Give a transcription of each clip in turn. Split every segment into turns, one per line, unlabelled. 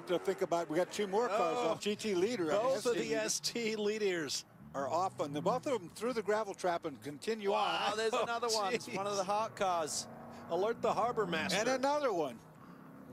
To think about, we got 2 more cars on GT leader.
Both of the ST leaders
are off on both of them through the gravel trap and continue on.
Oh, there's another one. It's one of the hot cars.
Alert the harbor master.
And another one.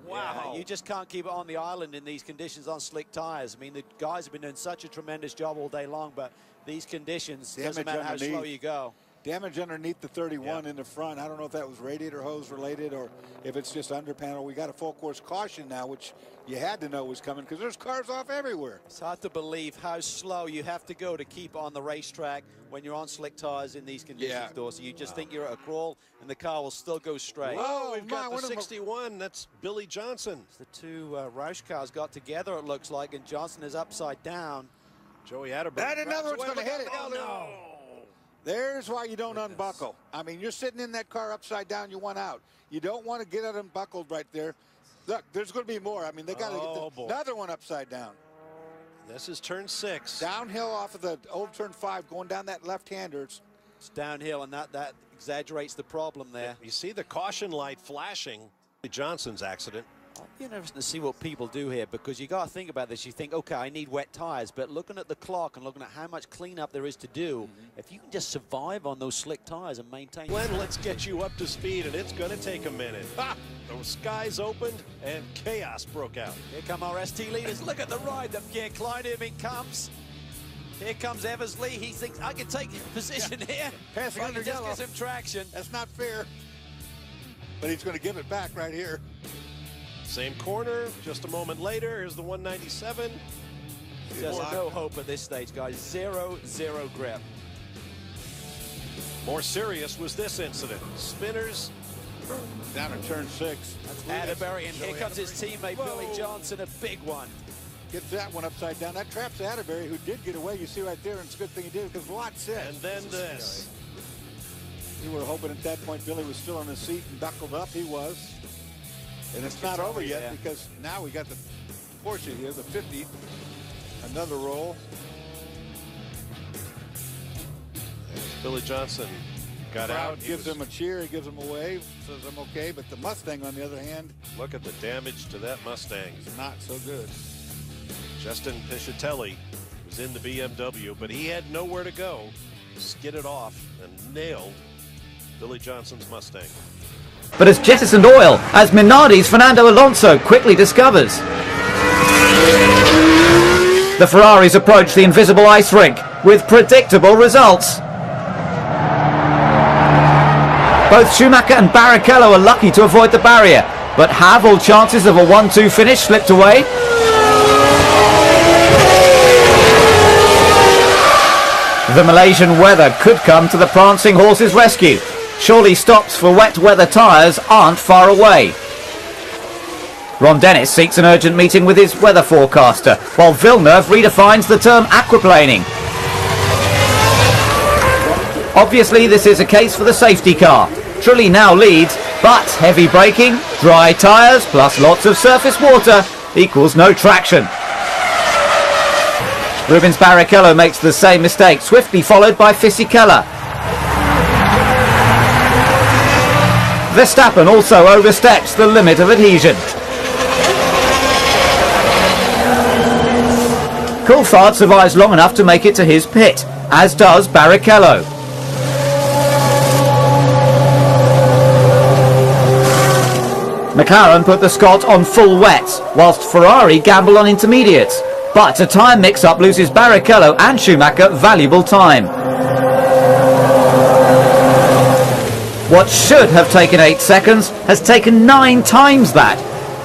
Wow. Yeah, you just can't keep it on the island in these conditions on slick tires. I mean, the guys have been doing such a tremendous job all day long, but these conditions, doesn't matter how slow you go.
Damage underneath the 31 in the front. I don't know if that was radiator hose related or if it's just under panel. We got a full course caution now, which you had to know was coming because there's cars off everywhere.
It's hard to believe how slow you have to go to keep on the racetrack when you're on slick tires in these conditions, Dorsey. You just think you're at a crawl and the car will still go straight.
Whoa, we've got the 61. That's Billy Johnson.
The 2 Roush cars got together, it looks like, and Johnson is upside down.
Joey Atterbury.
And another one's going to hit it.
Oh, no.
There's why you don't unbuckle. I mean, you're sitting in that car upside down, you want out. You don't want to get it unbuckled right there. Look, there's going to be more. I mean, they got to get another one upside down.
This is turn 6.
Downhill off of the old turn 5, going down that left-hander.
It's downhill, and that exaggerates the problem there.
You see the caution light flashing. Johnson's accident.
It'll be interesting to see what people do here, because you got to think about this. You think, okay, I need wet tires, but looking at the clock and looking at how much cleanup there is to do, if you can just survive on those slick tires and maintain.
Glenn, let's get you up to speed, and it's going to take a minute. Those skies opened and chaos broke out.
Here come our ST leaders. Look at the ride that Pierre Klein-Irving comes. Here comes Eversley. He thinks, I can take position here.
Passing under
just
yellow.
get some traction.
That's not fair. But he's going to give it back right here.
Same corner, just a moment later. Here's the 197.
Just no hope at this stage, guys. 0-0 grip.
More serious was this incident. Spinners
down at turn 6.
Atterbury, and here comes his teammate, Billy Johnson, a big one.
Gets that one upside down. That traps Atterbury, who did get away. You see right there, and it's a good thing he did because watch it.
And then this.
We were hoping at that point Billy was still in his seat and buckled up. He was. And it's not over yet because now we got the Porsche here, the 50. Another roll.
Billy Johnson got out.
Gives him a cheer. He gives him a wave. Says, I'm okay. But the Mustang, on the other hand.
Look at the damage to that Mustang.
Not so good.
Justin Piscitelli was in the BMW, but he had nowhere to go. Skidded off and nailed Billy Johnson's Mustang.
But has jettisoned oil, as Minardi's Fernando Alonso quickly discovers. The Ferraris approach the invisible ice rink with predictable results. Both Schumacher and Barrichello are lucky to avoid the barrier, but have all chances of a 1-2 finish slipped away? The Malaysian weather could come to the prancing horse's rescue. Surely stops for wet weather tyres aren't far away. Ron Dennis seeks an urgent meeting with his weather forecaster, while Villeneuve redefines the term aquaplaning. Obviously this is a case for the safety car. Trulli now leads, but heavy braking, dry tyres plus lots of surface water equals no traction. Rubens Barrichello makes the same mistake, swiftly followed by Fisichella. Verstappen also oversteps the limit of adhesion. Coulthard survives long enough to make it to his pit, as does Barrichello. McLaren put the Scot on full wets, whilst Ferrari gamble on intermediates. But a tyre mix-up loses Barrichello and Schumacher valuable time. What should have taken 8 seconds has taken 9 times that.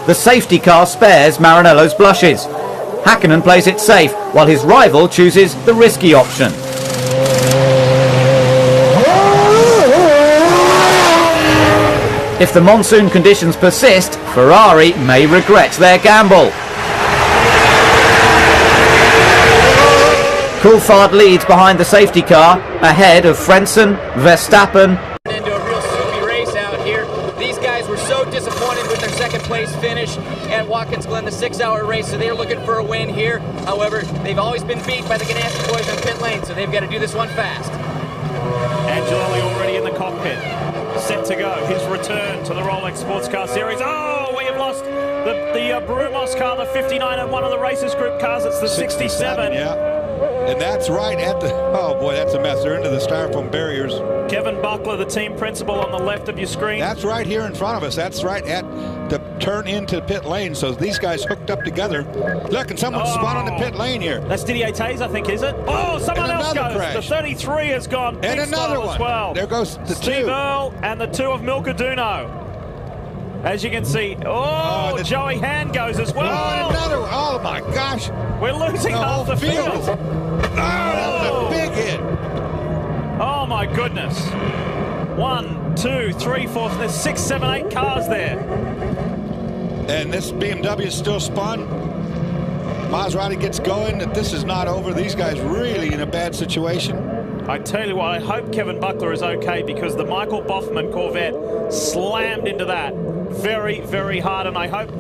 The safety car spares Maranello's blushes. Hakkinen plays it safe, while his rival chooses the risky option. If the monsoon conditions persist, Ferrari may regret their gamble. Coulthard leads behind the safety car, ahead of Frentzen, Verstappen.
Into a real soupy race out here. These guys were so disappointed with their second place finish at Watkins Glen, the 6-hour race, so they're looking for a win here. However, they've always been beat by the Ganassi boys in pit lane, so they've got to do this one fast.
Angelelli already in the cockpit, set to go. His return to the Rolex Sports Car Series. Oh, we have lost
past the Brumos car, the 59, and one of the Racers Group cars. It's the 67.
Yeah. And that's right at the, oh boy, that's a mess. They're into the styrofoam barriers.
Kevin Buckler, the team principal, on the left of your screen.
That's right here in front of us. That's right at the turn into pit lane. So these guys hooked up together. Look, and someone's spun on the pit lane here.
That's Didier Taze, I think, is it? Oh, someone else goes.
Crash.
The 33 has gone.
And another one.
As well.
There goes the
Steve
two.
Earle and the two of Milka Duno. As you can see, Joey Hand goes as well.
Oh, another one. Oh my gosh.
We're losing half the field.
Oh, that was a big hit.
Oh my goodness. 1, 2, 3, 4, there's 6, 7, 8 cars there.
And this BMW is still spun. Maserati gets going. That this is not over. These guys really in a bad situation.
I tell you what, I hope Kevin Buckler is okay, because the Michael Boffman Corvette slammed into that very, very hard, and I hope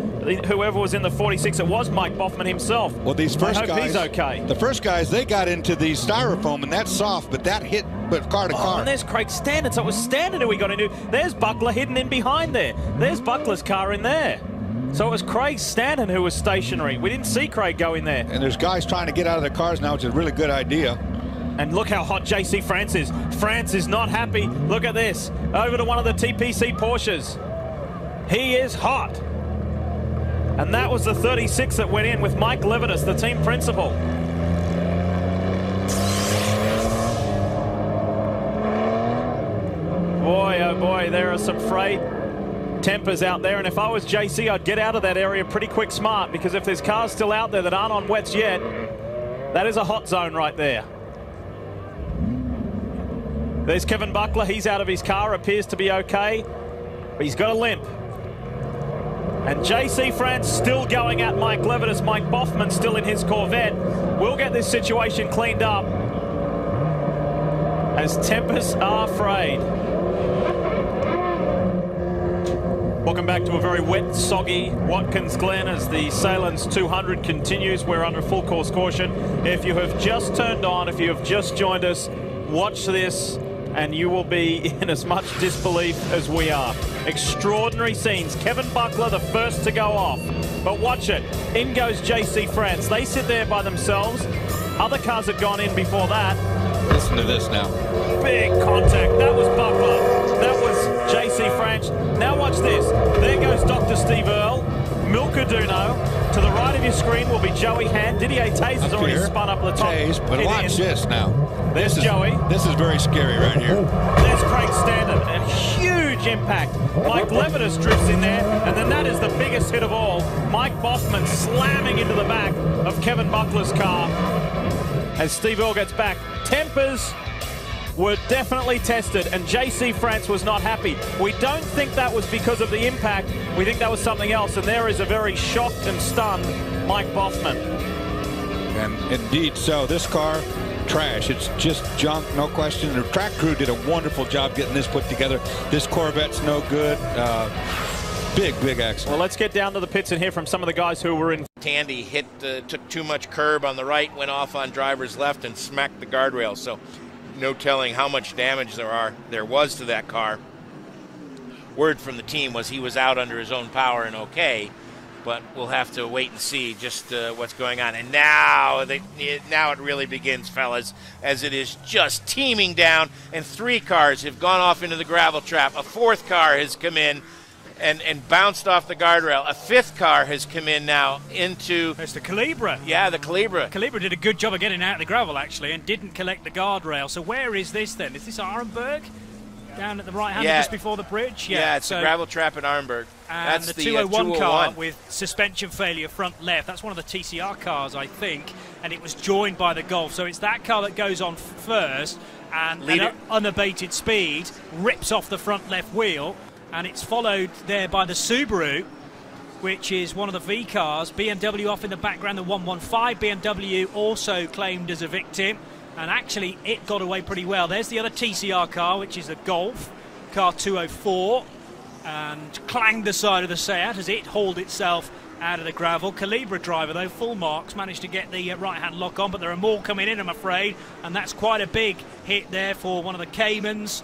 whoever was in the 46, it was Mike Boffman himself.
Well, these first
I hope
guys,
he's okay.
The first guys, they got into the styrofoam, and that's soft, but that hit car to car.
And there's Craig Standard. So it was Standard who we got into. There's Buckler hidden in behind there. There's Buckler's car in there. So it was Craig Stanton who was stationary. We didn't see Craig go in there.
And there's guys trying to get out of their cars now, which is a really good idea.
And look how hot JC France is. France is not happy. Look at this. Over to one of the TPC Porsches. He is hot. And that was the 36 that went in with Mike Levitas, the team principal. Boy, oh boy, there are some frayed tempers out there. And if I was JC, I'd get out of that area pretty quick smart, because if there's cars still out there that aren't on wets yet, that is a hot zone right there. There's Kevin Buckler. He's out of his car, appears to be okay, but he's got a limp. And JC France still going at Mike Levitas. Mike Boffman still in his Corvette. We'll get this situation cleaned up as tempers are frayed. Welcome back to a very wet, soggy Watkins Glen as the Salins 200 continues. We're under full course caution. If you have just turned on, if you have just joined us, watch this and you will be in as much disbelief as we are. Extraordinary scenes. Kevin Buckler, the first to go off. But watch it. In goes JC France. They sit there by themselves. Other cars had gone in before that.
Listen to this now.
Big contact. That was Buckler. That was JC France. Now watch this. There goes Dr. Steve Earle. Milka Duno. To the right of your screen will be Joey Hand. Didier Taze has already spun up at the top.
Taze, but watch this now.
There's Joey.
This is very scary right here.
There's Craig Standard. A huge impact. Mike Levitas drifts in there, and then that is the biggest hit of all. Mike Boffman slamming into the back of Kevin Buckler's car as Steve Earle gets back. Tempers were definitely tested, and JC France was not happy. We don't think that was because of the impact. We think that was something else, and there is a very shocked and stunned Mike Boffman.
And indeed so. This car, trash. It's just junk, no question. The track crew did a wonderful job getting this put together. This Corvette's no good. Big accident.
Well, let's get down to the pits and hear from some of the guys who were in.
Tandy took too much curb on the right, went off on driver's left, and smacked the guardrail. So no telling how much damage there was to that car. Word from the team was he was out under his own power and okay, but we'll have to wait and see just what's going on. And now it really begins, fellas, as it is just teeming down, and 3 cars have gone off into the gravel trap. A 4th car has come in and bounced off the guardrail. A 5th car has come in now into...
It's the Calibra.
Yeah, the Calibra.
Calibra did a good job of getting out of the gravel, actually, and didn't collect the guardrail. So where is this, then? Is this Arenberg? Down at the right hand, just before the bridge?
Yeah, it's the gravel trap at Arenberg.
And that's the 201 car with suspension failure front left. That's one of the TCR cars, I think, and it was joined by the Golf. So it's that car that goes on first, and at unabated speed rips off the front left wheel, and it's followed there by the Subaru, which is one of the V cars. BMW off in the background, the 115. BMW also claimed as a victim, and actually it got away pretty well. There's the other TCR car, which is the Golf, car 204, and clanged the side of the Seat as it hauled itself out of the gravel. Calibra driver, though, full marks, managed to get the right-hand lock on, but there are more coming in, I'm afraid, and that's quite a big hit there for one of the Caymans.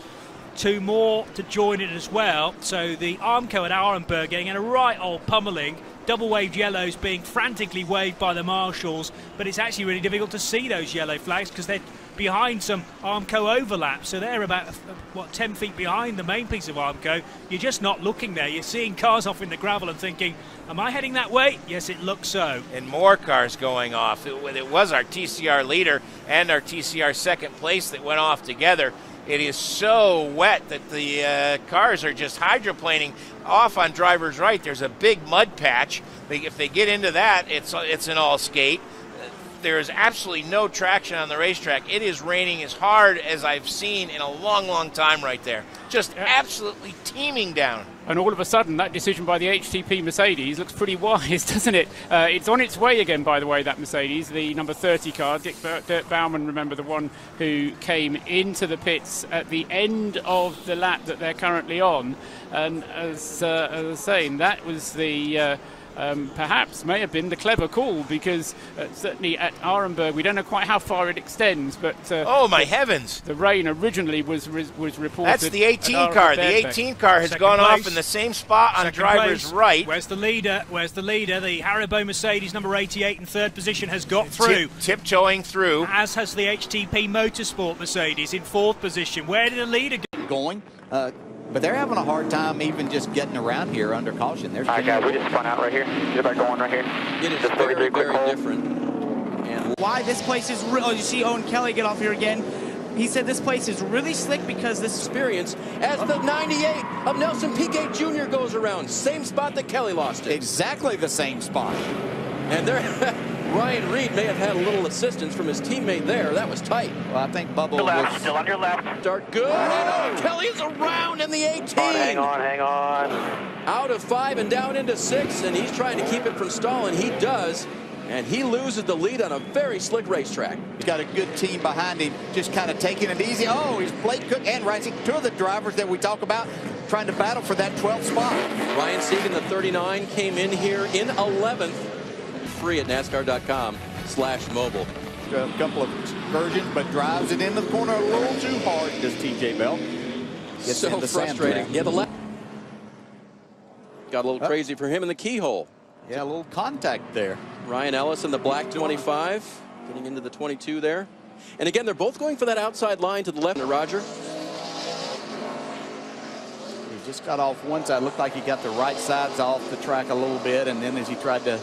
2 more to join it as well. So the Armco at Arenberg getting a right old pummeling. Double waved yellows being frantically waved by the marshals, but it's actually really difficult to see those yellow flags because they're behind some Armco overlap, so they're about 10 feet behind the main piece of Armco. You're just not looking there. You're seeing cars off in the gravel and thinking, am I heading that way? Yes, it looks so.
And more cars going off. It was our TCR leader and our TCR second place that went off together. It is so wet that the cars are just hydroplaning off on driver's right. There's a big mud patch. If they get into that, it's an all skate. There is absolutely no traction on the racetrack. It is raining as hard as I've seen in a long, long time right there. Just absolutely teeming down.
And all of a sudden, that decision by the HTP Mercedes looks pretty wise, doesn't it? It's on its way again, by the way, that Mercedes, the number 30 car. Dirk Baumann, remember, the one who came into the pits at the end of the lap that they're currently on. And as I was saying, that was the... perhaps may have been the clever call, because certainly at Arenberg we don't know quite how far it extends, but
oh my heavens,
the rain originally was reported.
That's the 18 car. The 18 car has gone off in the same spot on driver's right.
Where's the leader? The Haribo Mercedes number 88 in third position has got through,
tiptoeing through,
as has the HTP Motorsport Mercedes in fourth position. Where did the leader go?
Going but they're having a hard time even just getting around here under caution. There's
we just spun out right here. Just about going right here.
It is very, very different. And why this place is real. Oh, you see Owen Kelly get off here again. He said this place is really slick because this experience as the 98 of Nelson Piquet Jr. goes around. Same spot that Kelly lost it.
Exactly the same spot.
And there, Ryan Reed may have had a little assistance from his teammate there. That was tight.
Well, I think Bubba
was... Still on your left.
Start good. And Kelly is around in the 18.
Hang on.
Out of 5 and down into 6, and he's trying to keep it from stalling. He does. And he loses the lead on a very slick racetrack.
He's got a good team behind him, just kind of taking it easy. Oh, he's Blake Cook and Ryan Segan, 2 of the drivers that we talk about, trying to battle for that 12th spot.
Ryan Segan, the 39, came in here in 11th. Free at NASCAR.com/mobile.
A couple of excursions, but drives it in the corner a little too hard, does TJ Bell.
Gets so frustrating. Yeah, the left got a little crazy for him in the keyhole.
Yeah, a little contact there.
Ryan Ellis in the black 25, getting into the 22 there. And again, they're both going for that outside line to the left. Roger.
He just got off one side. Looked like he got the right sides off the track a little bit, and then as he tried to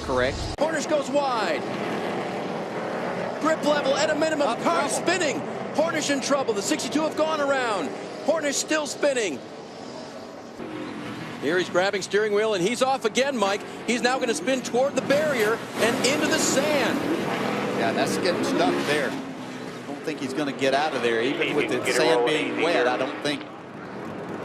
correct.
Hornish goes wide. Grip level at a minimum. Car spinning. Hornish in trouble. The 62 have gone around. Hornish still spinning. Here he's grabbing steering wheel, and he's off again, Mike. He's now going to spin toward the barrier and into the sand.
Yeah, that's getting stuck there. I don't think he's going to get out of there. Even with the sand being wet, I don't think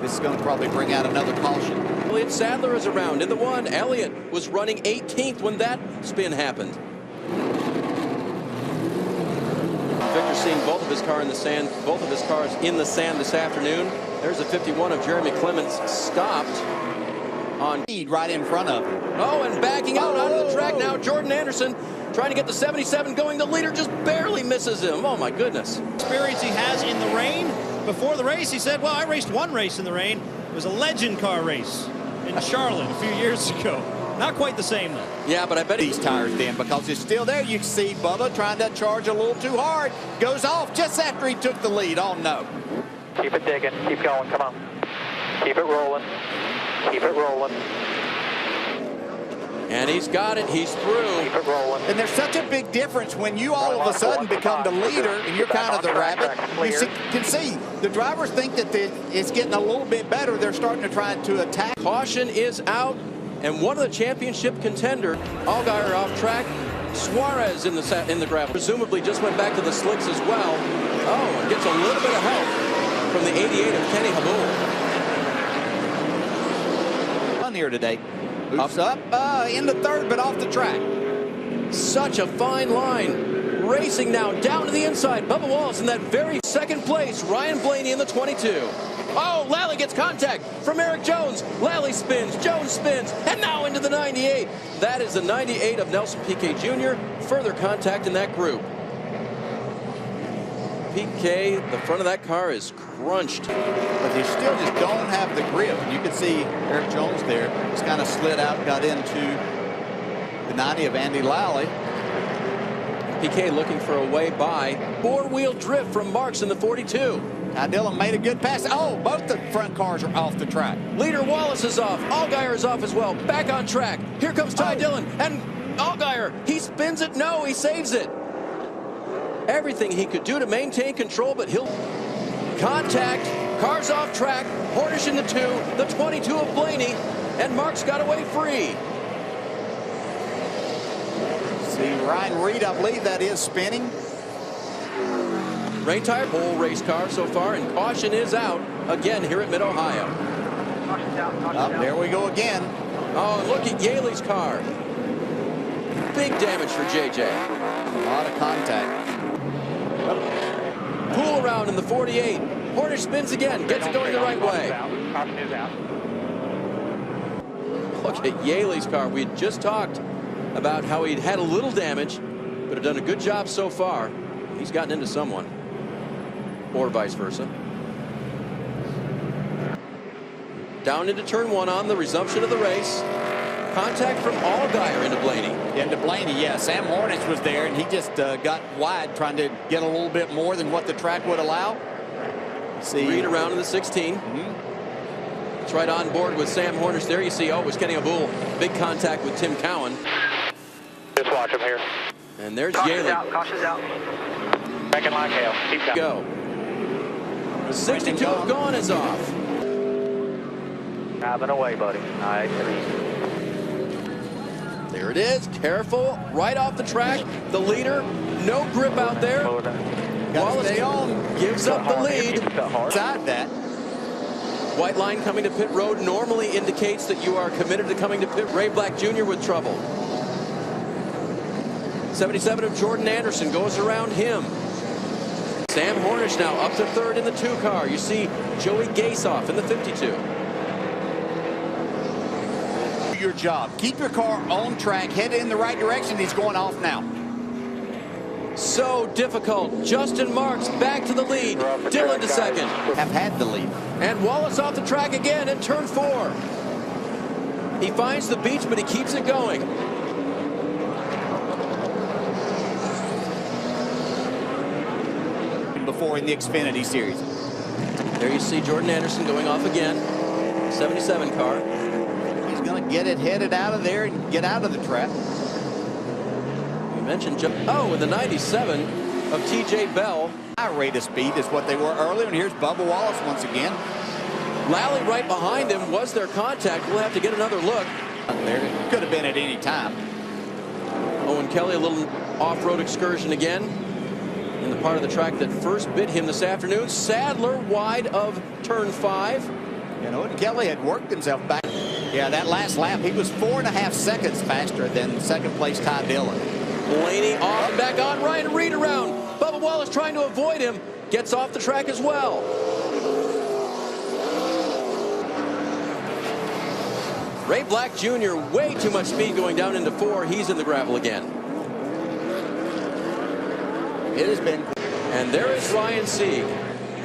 this is going to probably bring out another caution.
Elliott Sadler is around in the 1. Elliott was running 18th when that spin happened. Victor seeing both of his cars in the sand this afternoon. There's a 51 of Jeremy Clements stopped on
right in front of him.
Oh, and backing out onto the track now. Jordan Anderson trying to get the 77 going. The leader just barely misses him. Oh my goodness.
Experience he has in the rain. Before the race, he said, well, I raced one race in the rain. It was a legend car race in Charlotte a few years ago. Not quite the same, though.
Yeah, but I bet these tires, Dan, because it's still there. You can see Bubba trying to charge a little too hard. Goes off just after he took the lead. Oh, no.
Keep it digging. Keep going. Come on. Keep it rolling. Keep it rolling.
And he's got it. He's through.
Keep it rolling.
And there's such a big difference when you all of a sudden become the leader and you're kind of the rabbit. You can see the drivers think that it's getting a little bit better. They're starting to try to attack.
Caution is out, and one of the championship contender, Allgaier off track. Suarez in the gravel. Presumably just went back to the slicks as well. Oh, and gets a little bit of help from the 88 of Kenny Habul.
On here today. Oops, up in the 3rd, but off the track.
Such a fine line. Racing now down to the inside. Bubba Wallace in that very 2nd place. Ryan Blaney in the 22. Oh, Lally gets contact from Eric Jones. Lally spins, Jones spins, and now into the 98. That is the 98 of Nelson Piquet Jr. Further contact in that group. Piquet, the front of that car is crunched.
But they still just don't have the grip. You can see Eric Jones there. Just kind of slid out, got into the 90 of Andy Lally.
PK looking for a way by. Four-wheel drift from Marks in the 42.
Now Dillon made a good pass. Oh, both the front cars are off the track.
Leader Wallace is off. Allgaier is off as well. Back on track. Here comes Ty Dillon. And Allgaier, he spins it. No, he saves it. Everything he could do to maintain control, but he'll contact. Cars off track. Hornish in the 2. The 22 of Blaney. And Marks got away free.
See Ryan Reed, I believe that is spinning.
Rain tire whole race car so far, and caution is out again here at Mid-Ohio.
There we go again.
Oh, look at Yaley's car. Big damage for JJ.
A lot of contact.
Pool around in the 48. Hornish spins again, gets it going the right way. Look at Yaley's car. We had just talked about how he'd had a little damage, but had done a good job so far. He's gotten into someone, or vice versa. Down into turn 1 on the resumption of the race. Contact from Allgaier into Blaney.
Into Blaney, yeah. Sam Hornish was there, and he just got wide, trying to get a little bit more than what the track would allow.
See Reed around in the 16. It's right on board with Sam Hornish there. You see, oh, it was Kenny Abul. Big contact with Tim Cowan.
Just watch him here.
And there's
Caution's
Yaley.
out, caution's out. Back in line, Kale. Keep going.
Go. 62 of Gone is off.
Driving away, buddy. Nice and easy.
There it is. Careful. Right off the track. The leader. No grip out there. Wallace gives up the lead.
Inside that.
White line coming to pit road normally indicates that you are committed to coming to pit. Ray Black Jr. with trouble. 77 of Jordan Anderson goes around him. Sam Hornish now up to third in the 2 car. You see Joey Gase off in the 52.
Your job. Keep your car on track, head in the right direction. He's going off now.
So difficult. Justin Marks back to the lead. Dillon to second.
Have had the lead.
And Wallace off the track again in turn 4. He finds the beach, but he keeps it going.
Before in the Xfinity Series.
There you see Jordan Anderson going off again. 77 car.
He's going to get it headed out of there and get out of the trap.
We mentioned with the 97 of TJ Bell.
High rate of speed is what they were earlier, and here's Bubba Wallace once again.
Lally right behind him. Was there contact? We'll have to get another look.
There it could have been at any time.
Owen Kelly, a little off-road excursion again in the part of the track that first bit him this afternoon. Sadler wide of turn 5.
You know, Kelly had worked himself back. Yeah, that last lap, he was 4.5 seconds faster than second place Ty Dillon.
Blaney off and back on. Ryan Reed around. Bubba Wallace trying to avoid him. Gets off the track as well. Ray Black Jr. way too much speed going down into 4. He's in the gravel again.
It has been.
And there is Ryan Sieg,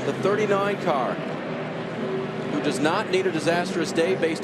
the 39 car, who does not need a disastrous day based on